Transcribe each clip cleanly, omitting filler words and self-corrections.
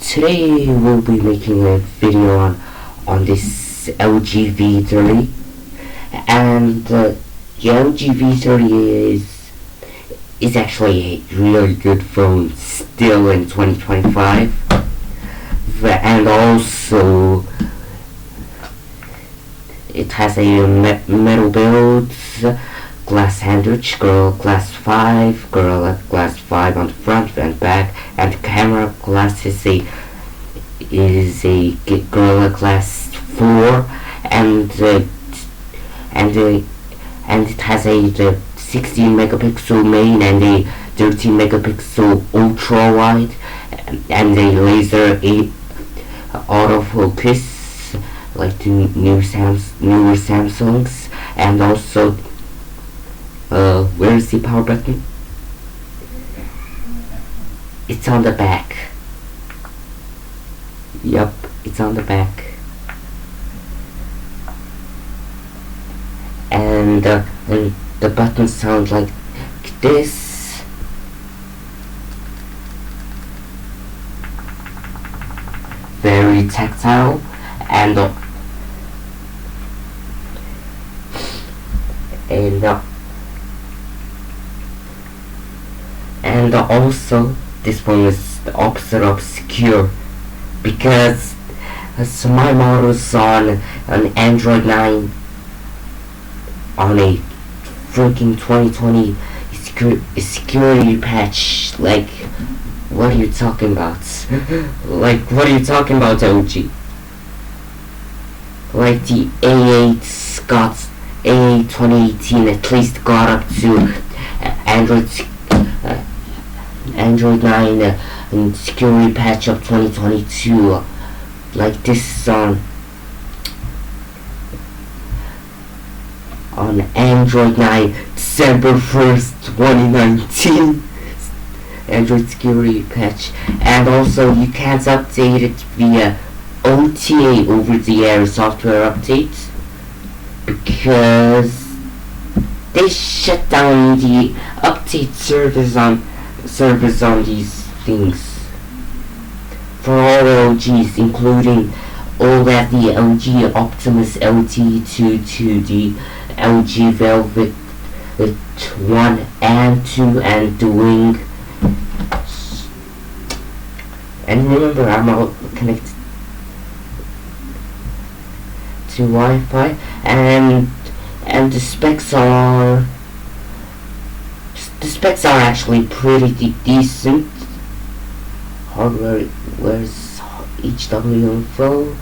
Today we'll be making a video on this LG V30, and the LG V30 is actually a really good phone still in 2025, and also it has a metal build, glass sandwich, Gorilla Glass 5, Gorilla Glass 5 on the front and back, and the camera glass is a Gorilla Glass 4, and it has a 16 megapixel main and a 13 megapixel ultra wide, and a laser 8 autofocus like the newer Samsungs, and also where's the power button? It's on the back. Yup, it's on the back. And the buttons sound like this. Very tactile, and also this one is the opposite of secure, because my model's on an Android 9 on a freaking 2020 security patch. Like, what are you talking about? Like, what are you talking about, OG? Like, the A8 2018 at least got up to Android 9 and security patch of 2022. Like, this is on Android 9 December 1st 2019 Android security patch. And also you can't update it via OTA, over the air software updates, because they shut down the update service on these things for all LGs, including all at the LG Optimus LT2 to the LG Velvet 1 and 2 and the Wing. And remember, I'm all connected to Wi-Fi, and the specs are actually pretty decent. Hardware, where's HW info?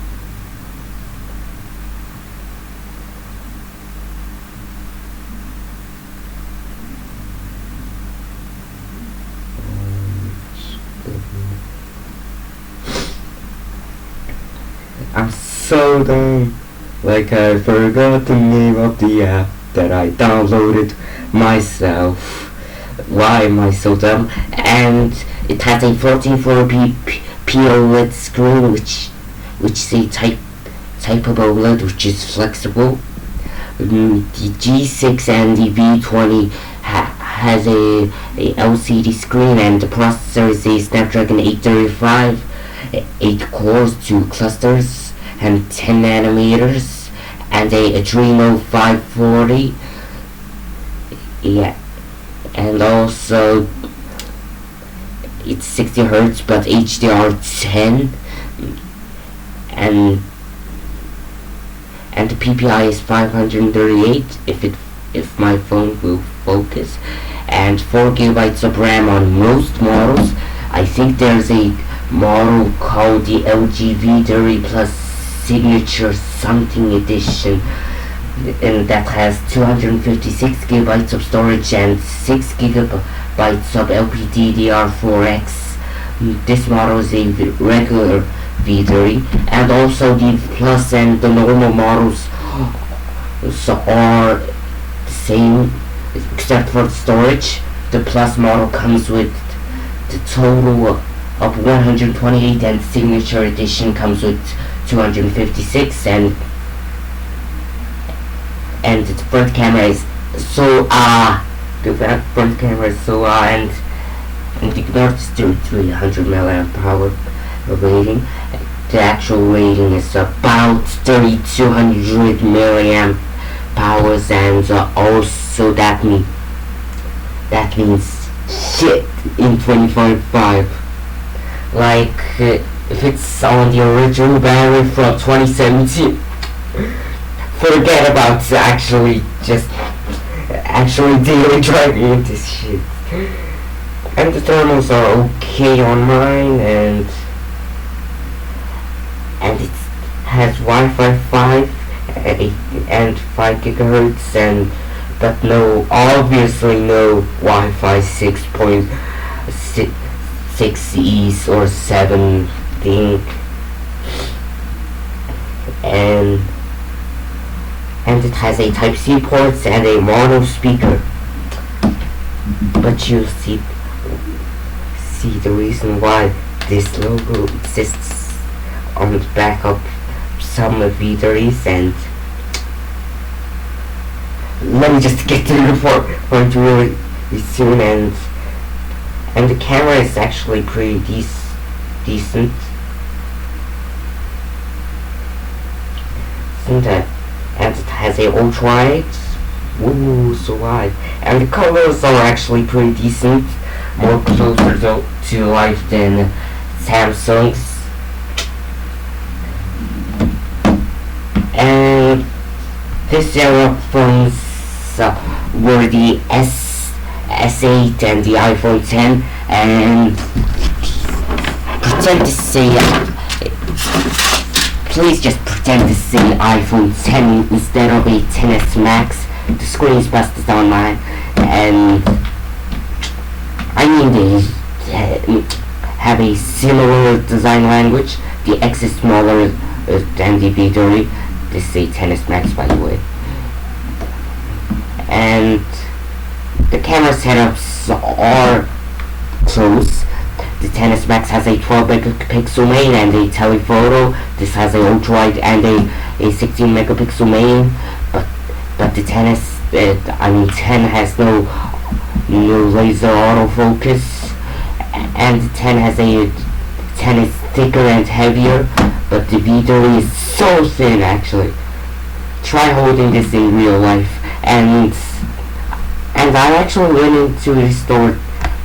I'm so dumb. Like, I forgot the name of the app that I downloaded myself. Why am I so dumb? And it has a 1440p OLED screen, which is a type of OLED which is flexible. The G6 and the V20 has a LCD screen, and the processor is a Snapdragon 835, 8 cores, 2 clusters, and 10 nanometers, and a Adreno 540. Yeah, and also it's 60 Hz but HDR10, and the PPI is 538 if my phone will focus, and 4 gigabytes of RAM on most models. I think there's a model called the LG V30 Plus Signature something edition, and that has 256 gigabytes of storage and 6 gigabytes of LPDDR4X. This model is a regular V30, and also the Plus and the normal models are the same except for the storage. The Plus model comes with the total of 128, and Signature edition comes with 256, and the front camera is so the front camera is so and the North is still 300 milliamp hour, rating. The actual rating is about 3200 milliamp hours, and also that means shit in 2045. Like if it's on the original battery from 2017, forget about actually daily driving this shit. And the thermals are okay on mine, and it has Wi-Fi 5 and 5 gigahertz, and but obviously no Wi-Fi 6.6 or 7 thing, and it has a Type-C port and a mono speaker. But you see the reason why this logo exists on the back of some V30s, and let me just get to the point really soon. And the camera is actually pretty decent. And it has a ultra wide. Ooh, so wide. And the colors are actually pretty decent, more closer to life than Samsung's. And this era phones were the S8 and the iPhone 10, and please just pretend to say iPhone 10 instead of a XS Max. The screen is busted on mine, and I mean they have a similar design language. The X is smaller than the V30. This is a XS Max, by the way. And the camera setups are close. The XS Max has a 12 megapixel main and a telephoto. This has a ultra wide and a 16 megapixel main. But the 10 has no laser autofocus, and the 10 is thicker and heavier, but the V30 is so thin actually. Try holding this in real life, and I actually went into the store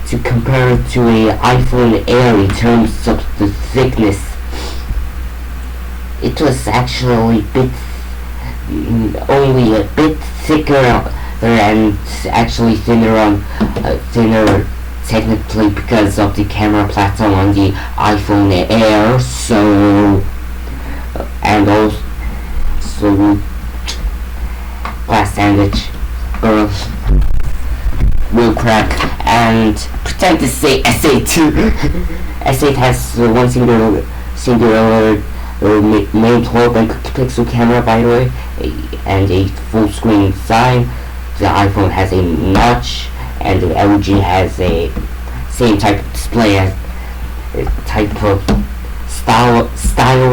to compare it to a iPhone Air in terms of the thickness. It was actually only a bit thicker and actually thinner technically because of the camera platform on the iPhone Air. So and also glass sandwich girls will crack, and pretend to say S8 S8 has one singular main 12 megapixel camera, by the way, and a full screen design. The iPhone has a notch, and the LG has a same type of display as type of style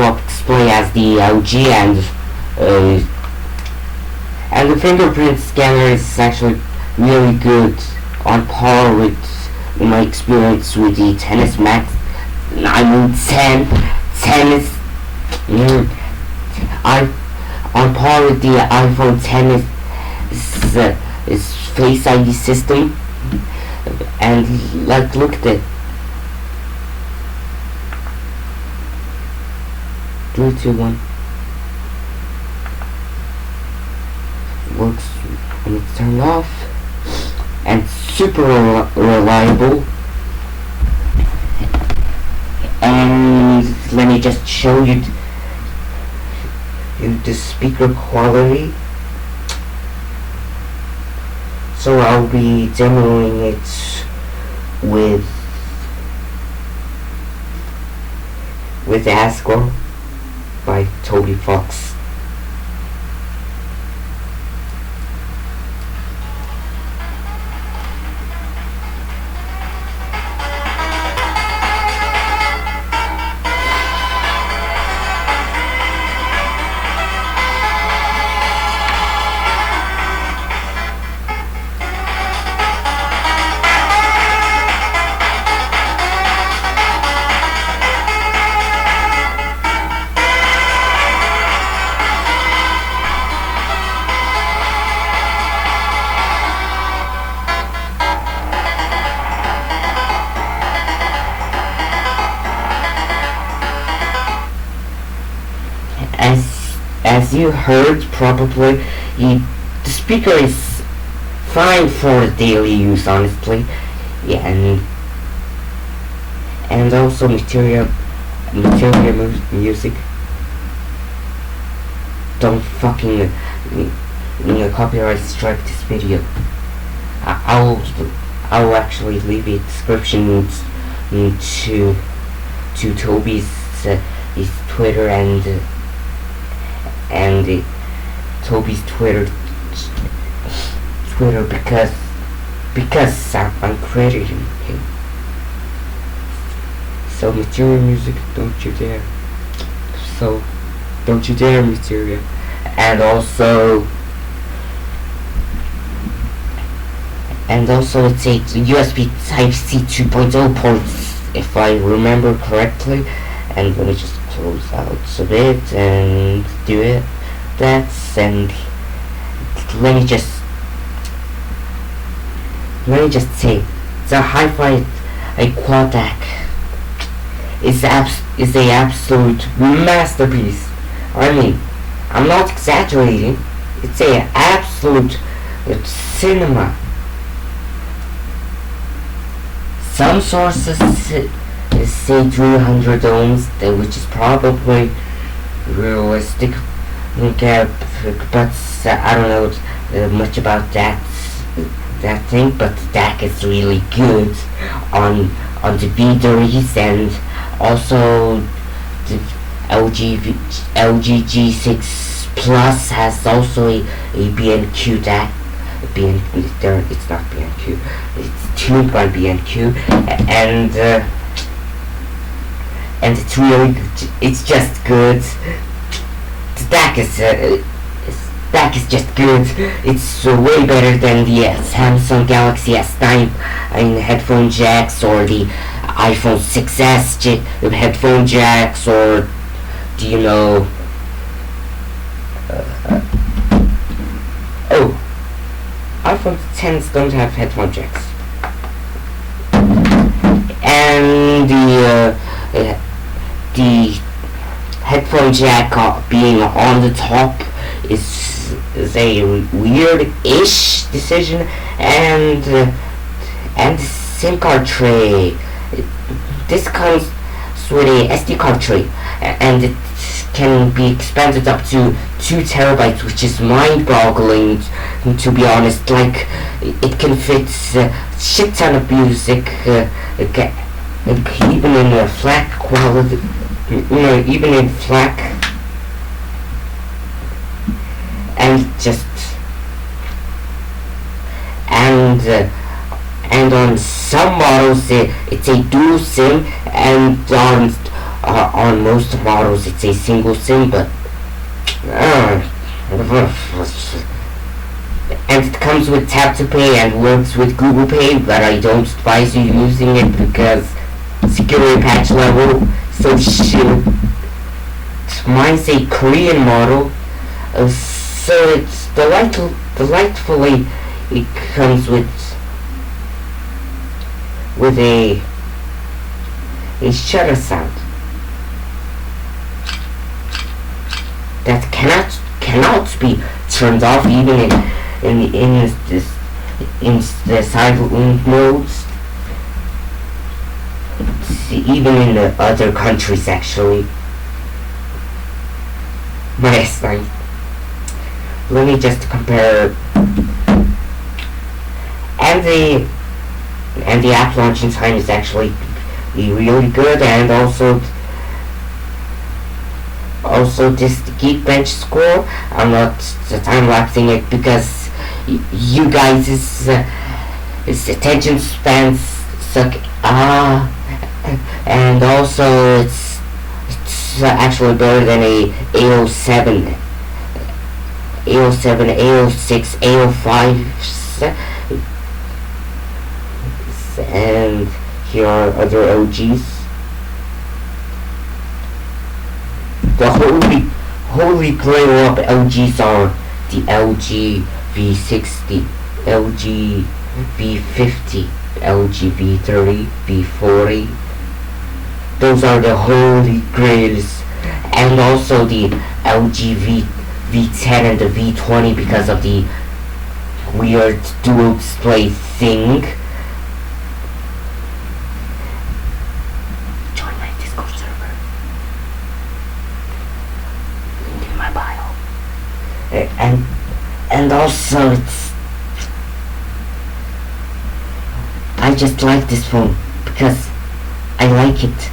of display as the LG, and the fingerprint scanner is actually really good, on par with my experience with the XS Max. I mean 10 is on par with the iPhone 10 is Face ID system, and like look at it. 3, 2, 1. Works when it's turned off, and super reliable. And let me just show you the speaker quality. So I'll be demoing it with Asgore by Toby Fox. as you heard probably, the speaker is fine for daily use, honestly. Yeah, and also material music. Don't fucking copyright strike this video. I'll actually leave a description to Toby's his Twitter and Toby's Twitter because I'm crediting him. So material music, don't you dare. So don't you dare, material. And also it's a USB Type-C 2.0 ports, if I remember correctly. And let me just close out a bit and do it. And let me just say the Hi-Fi quad DAC is a absolute masterpiece. I mean, I'm not exaggerating. It's a absolute cinema. Some sources say 300 ohms, which is probably realistic, but I don't know much about that thing. But the DAC is really good on the V3s, and also the LG G6 Plus has also a BNQ DAC. It's not BNQ. It's tuned by BNQ, and it's really, it's just good. The DAC is just good. It's way better than the Samsung Galaxy S9 headphone jacks, or the iPhone 6s headphone jacks, or do you know? iPhone 10s don't have headphone jacks, and the headphone jack being on the top is a weird-ish decision, and the SIM card tray. This comes with a SD card tray, and it can be expanded up to 2 terabytes, which is mind-boggling, to be honest. Like, it can fit a shit ton of music, even in a FLAC quality, even in FLAC, and on some models it's a dual SIM, and on most models it's a single SIM, but and it comes with Tap to Pay and works with Google Pay, but I don't advise you using it because security patch level. So shit. Mine's a Korean model, so it's delightfully. It comes with a shutter sound that cannot be turned off, even in the silent modes, even in the other countries actually. But yes, let me just compare, and the app launching time is actually really good, and also this Geekbench score. I'm not time-lapsing it because you guys' attention spans suck. And also it's actually better than a A07, A06, A05, and here are other OGs. The holy grail of LGs are the LG V60, LG V50, LG V30, V40. Those are the holy grails, and also the LG V10 and the V20 because of the weird dual display thing. Join my Discord server. Link in my bio. And also I just like this phone because I like it,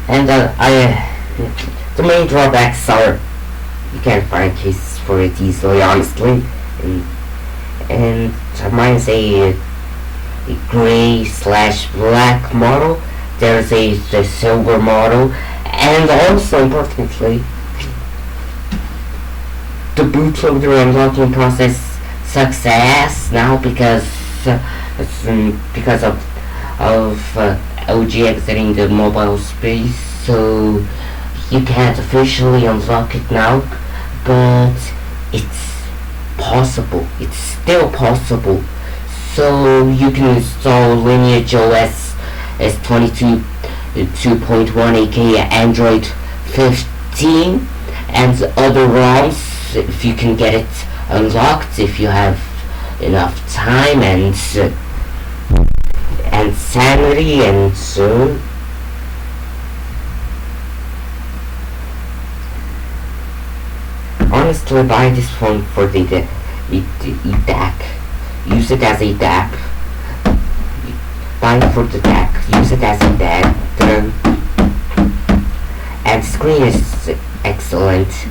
and the main drawbacks are you can't find cases for it easily, honestly, and mine's a gray/black model. There's the silver model, and also importantly, the bootloader unlocking process sucks ass now because of LG exiting the mobile space, so you can't officially unlock it now, but it's possible. It's still possible. So you can install Lineage OS S22 2.1 aka Android 15 and other ROMs if you can get it unlocked, if you have enough time and sanity, and so honestly buy this phone for the DAC. Use it as a DAP. Buy it for the DAC. Use it as a DAC. And screen is excellent.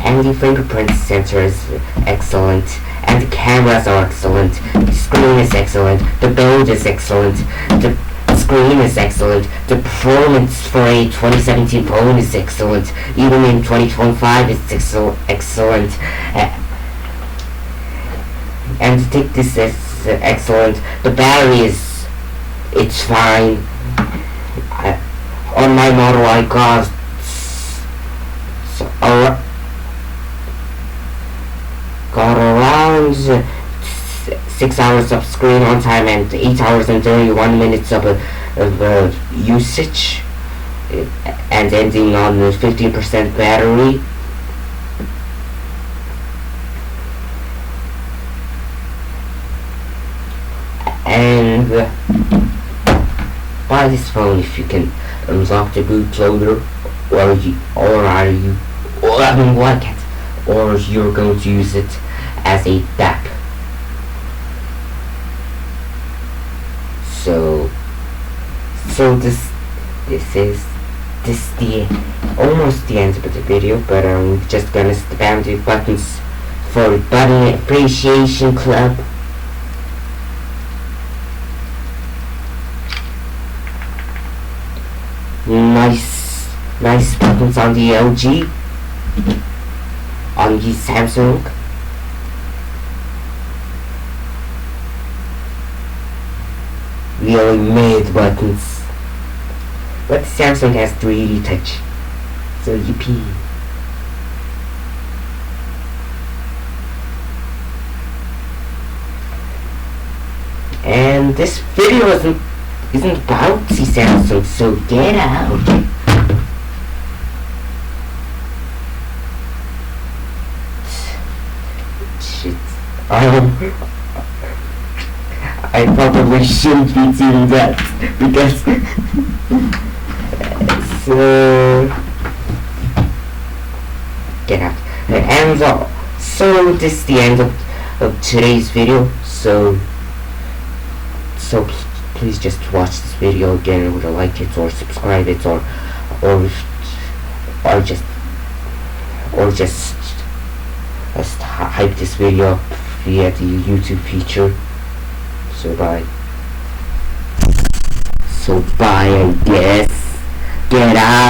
And the fingerprint sensor is excellent. And the cameras are excellent. The screen is excellent. The build is excellent. The screen is excellent. The performance for a 2017 phone is excellent. Even in 2025 it's excellent. And the thickness is excellent. The battery it's fine. On my model I got around 6 hours of screen on time and 8 hours and 31 minutes of usage, and ending on 15% battery. And buy this phone if you can unlock the bootloader, or you're going to use it as a DAP. So this is the almost the end of the video, but I'm just gonna spam the buttons for Button Appreciation Club. Nice buttons on the LG, on the Samsung. Really made buttons, but Samsung has 3D touch, so yippee. And this video isn't about the Samsung, so get out. Shit. I probably shouldn't be doing that because so get out. And so this is the end of today's video. So please just watch this video again, or like it, or subscribe it, or just hype this video up via the YouTube feature. So bye, I guess. Get out.